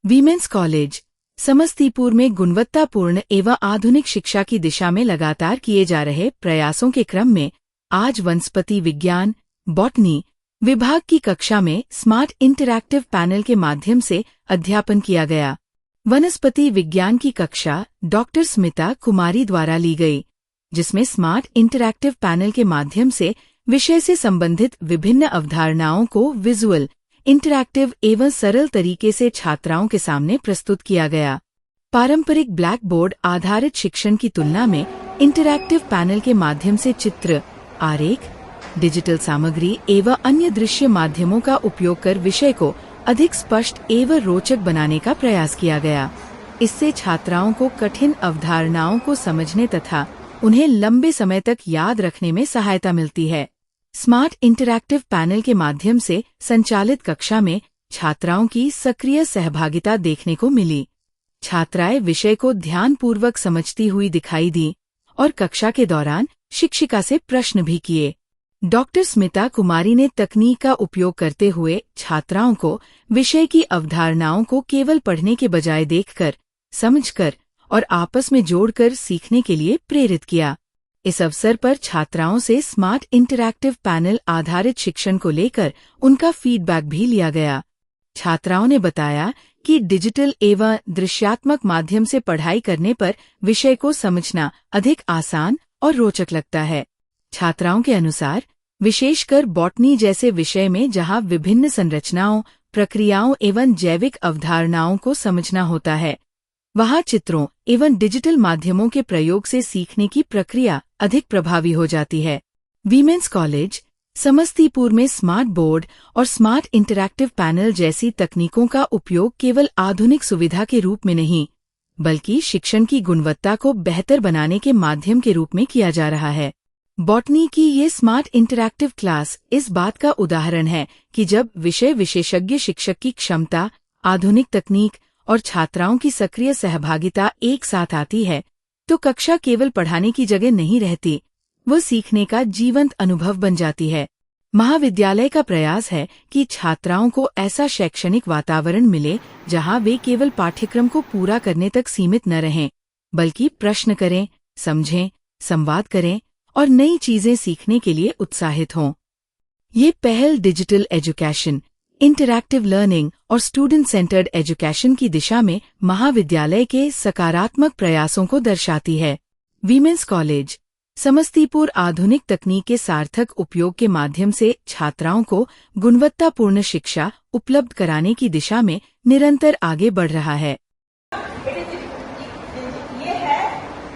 Women's college Samastipur में गुणवत्तापूर्ण एवं आधुनिक शिक्षा की दिशा में लगातार किए जा रहे प्रयासों के क्रम में आज वनस्पति विज्ञान बॉटनी विभाग की कक्षा में स्मार्ट इंटरैक्टिव पैनल के माध्यम से अध्यापन किया गया। वनस्पति विज्ञान की कक्षा डॉक्टर स्मिता कुमारी द्वारा ली गई, जिसमें स्मार्ट इंटरैक्टिव पैनल के माध्यम से विषय से संबंधित विभिन्न अवधारणाओं को विजुअल इंटरैक्टिव एवं सरल तरीके से छात्राओं के सामने प्रस्तुत किया गया। पारंपरिक ब्लैक बोर्ड आधारित शिक्षण की तुलना में इंटरैक्टिव पैनल के माध्यम से चित्र, आरेख, डिजिटल सामग्री एवं अन्य दृश्य माध्यमों का उपयोग कर विषय को अधिक स्पष्ट एवं रोचक बनाने का प्रयास किया गया। इससे छात्राओं को कठिन अवधारणाओं को समझने तथा उन्हें लंबे समय तक याद रखने में सहायता मिलती है। स्मार्ट इंटरैक्टिव पैनल के माध्यम से संचालित कक्षा में छात्राओं की सक्रिय सहभागिता देखने को मिली। छात्राएं विषय को ध्यानपूर्वक समझती हुई दिखाई दी और कक्षा के दौरान शिक्षिका से प्रश्न भी किए। डॉक्टर स्मिता कुमारी ने तकनीक का उपयोग करते हुए छात्राओं को विषय की अवधारणाओं को केवल पढ़ने के बजाय देखकर, समझकर और आपस में जोड़कर सीखने के लिए प्रेरित किया। इस अवसर पर छात्राओं से स्मार्ट इंटरैक्टिव पैनल आधारित शिक्षण को लेकर उनका फीडबैक भी लिया गया। छात्राओं ने बताया कि डिजिटल एवं दृश्यात्मक माध्यम से पढ़ाई करने पर विषय को समझना अधिक आसान और रोचक लगता है। छात्राओं के अनुसार विशेषकर बॉटनी जैसे विषय में जहां विभिन्न संरचनाओं, प्रक्रियाओं एवं जैविक अवधारणाओं को समझना होता है, वहां चित्रों एवं डिजिटल माध्यमों के प्रयोग से सीखने की प्रक्रिया अधिक प्रभावी हो जाती है। वीमेंस कॉलेज समस्तीपुर में स्मार्ट बोर्ड और स्मार्ट इंटरैक्टिव पैनल जैसी तकनीकों का उपयोग केवल आधुनिक सुविधा के रूप में नहीं, बल्कि शिक्षण की गुणवत्ता को बेहतर बनाने के माध्यम के रूप में किया जा रहा है। बॉटनी की ये स्मार्ट इंटरैक्टिव क्लास इस बात का उदाहरण है कि जब विषय विशेषज्ञ शिक्षक की क्षमता, आधुनिक तकनीक और छात्राओं की सक्रिय सहभागिता एक साथ आती है, तो कक्षा केवल पढ़ाने की जगह नहीं रहती, वो सीखने का जीवंत अनुभव बन जाती है। महाविद्यालय का प्रयास है कि छात्राओं को ऐसा शैक्षणिक वातावरण मिले जहां वे केवल पाठ्यक्रम को पूरा करने तक सीमित न रहें, बल्कि प्रश्न करें, समझें, संवाद करें और नई चीजें सीखने के लिए उत्साहित हों। ये पहल डिजिटल एजुकेशन, इंटरैक्टिव लर्निंग और स्टूडेंट सेंटर्ड एजुकेशन की दिशा में महाविद्यालय के सकारात्मक प्रयासों को दर्शाती है। वीमेंस कॉलेज समस्तीपुर आधुनिक तकनीक के सार्थक उपयोग के माध्यम से छात्राओं को गुणवत्तापूर्ण शिक्षा उपलब्ध कराने की दिशा में निरंतर आगे बढ़ रहा है। ये है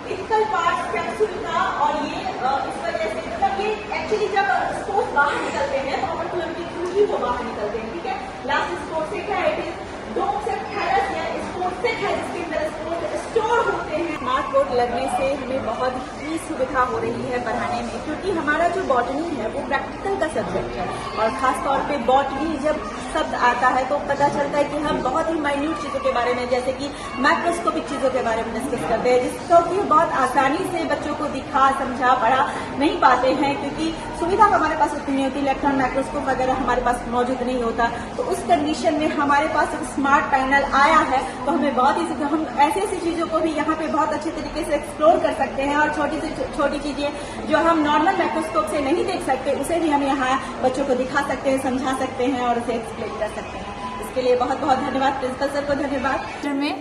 फिजिकल पार्ट कैप्सूल का और ये इस वजह से मतलब ये एक्चुअली जब स्पोर्ट्स बाहर निकलते हैं तो अपर ट्यूब के थ्रू ही वो बाहर निकलते हैं। ठीक है, लास्ट स्पोर्ट्स से क्या है, डोम से थैलस या स्पोर्ट्स से है जिसके अंदर स्पोर्ट्स स्टोर होते हैं। स्मार्ट बोर्ड लगने से हमें बहुत ही सुविधा हो रही है पढ़ाने में, क्योंकि हमारा जो बॉटनी है वो प्रैक्टिकल का सब्जेक्ट है और खास तौर पे बॉटनी जब शब्द आता है तो पता चलता है कि हम बहुत ही माइन्यूट चीजों के बारे में, जैसे कि माइक्रोस्कोपिक चीजों के बारे में डिस्कस करते हैं, जिसको कि बहुत आसानी से बच्चों को दिखा, समझा, पढ़ा नहीं पाते हैं, क्योंकि सुविधा हमारे पास उतनी नहीं होती, इलेक्ट्रॉन माइक्रोस्कोप वगैरह हमारे पास मौजूद नहीं होता। तो उस कंडीशन में हमारे पास एक स्मार्ट पैनल आया है तो हमें बहुत ही हम ऐसी ऐसी चीजों को भी यहाँ पे बहुत अच्छे तरीके से एक्सप्लोर कर सकते हैं और छोटी से छोटी चीजें जो हम नॉर्मल माइक्रोस्कोप से नहीं देख सकते उसे भी हम यहाँ बच्चों को दिखा सकते हैं, समझा सकते हैं और उसे एक्सप्लेन कर सकते हैं। इसके लिए बहुत बहुत धन्यवाद प्रिंसिपल सर को, धन्यवाद। में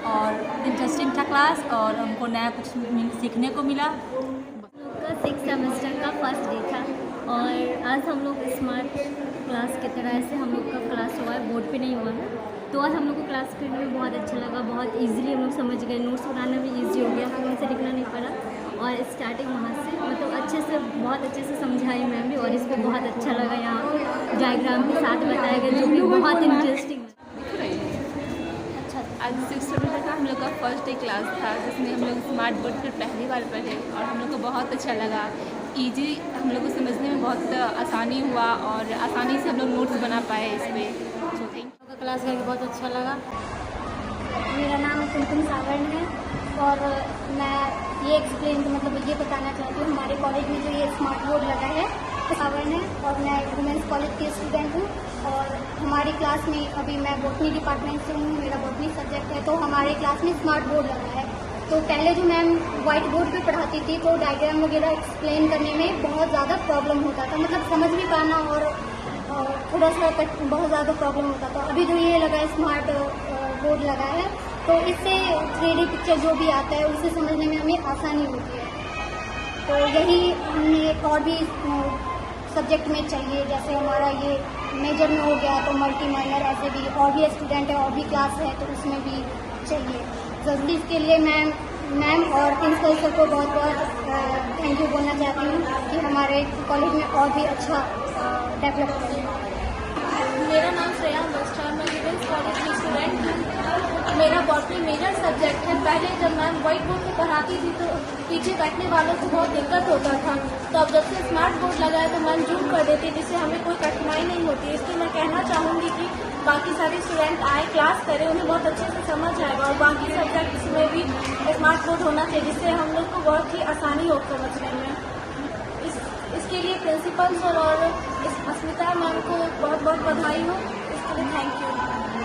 और इंटरेस्टिंग था क्लास और हमको नया कुछ सीखने को मिला। का 6 सेमेस्टर का फर्स्ट डे था और आज हम लोग स्मार्ट क्लास की तरह से हम लोग का क्लास हुआ है, बोर्ड पे नहीं हुआ है। तो आज हम लोग को क्लास करने में बहुत अच्छा लगा, बहुत इजीली हम लोग समझ गए, नोट्स बनाना भी इजी हो गया, फोन से लिखना नहीं पड़ा और स्टार्टिंग वहाँ से मतलब अच्छे से बहुत अच्छे से समझाई मैम भी और इसको बहुत अच्छा लगा। यहाँ डायग्राम के साथ बताया गया जो कि बहुत इंटरेस्टिंग। आज 6 सेमेस्टर का हम लोग का फर्स्ट डे क्लास था जिसमें हम लोग स्मार्ट बोर्ड पर पहली बार पढ़े और हम लोग को बहुत अच्छा लगा। ईजी हम लोग को समझने में बहुत आसानी हुआ और आसानी से हम लोग नोट्स बना पाए इस पर। क्लास करके बहुत अच्छा लगा। मेरा नाम कुमकुम सावर्ण है और मैं ये एक्सप्लेन मतलब ये बताना चाहती हूँ हमारे कॉलेज में जो ये स्मार्ट बोर्ड लगा है सावर्ण है और मैं वुमेंस कॉलेज की स्टूडेंट हूँ और हमारी क्लास में अभी मैं बॉटनी डिपार्टमेंट से हूँ। मेरा तो हमारे क्लास में स्मार्ट बोर्ड लगा है। तो पहले जो मैम व्हाइट बोर्ड पे पढ़ाती थी तो डायग्राम वगैरह एक्सप्लेन करने में बहुत ज़्यादा प्रॉब्लम होता था, मतलब समझ भी पाना और थोड़ा सा बहुत ज़्यादा प्रॉब्लम होता था। अभी जो ये लगा है स्मार्ट बोर्ड लगा है तो इससे 3D पिक्चर जो भी आता है उसे समझने में हमें आसानी होती है। तो यही हमें और भी सब्जेक्ट में चाहिए, जैसे हमारा ये मेजर में हो गया तो मल्टी माइनर, ऐसे भी और भी स्टूडेंट है और भी क्लास है तो उसमें भी चाहिए ज़रूरी। इसके लिए मैम और प्रिंसिपल सर को बहुत बहुत थैंक यू बोलना चाहती हूँ कि हमारे कॉलेज में और भी अच्छा डेवलप करें। मेरा नाम श्रेया बस्टा, मैं विमेंस कॉलेज की स्टूडेंट हूँ। मेरा बॉटनी मेजर सब्जेक्ट है। पहले जब मैम व्हाइट बोर्ड पे पढ़ाती थी तो पीछे बैठने वालों को बहुत दिक्कत होता था, तो अब जब से स्मार्ट बोर्ड लगा है तो मैम जूम कर देती, जिससे हमें कोई कठिनाई नहीं होती। इसलिए मैं कहना चाहूँगी कि बाकी सारे स्टूडेंट आए, क्लास करें, उन्हें बहुत अच्छे से समझ आएगा। और बाकी सब्जेक्ट्स में भी स्मार्ट बोर्ड होना चाहिए, जिससे हम लोग को बहुत ही आसानी हो समझने में। इसके लिए प्रिंसिपल सर और अस्मिता मैम को बहुत बहुत बधाई हो। इसके लिए थैंक यू।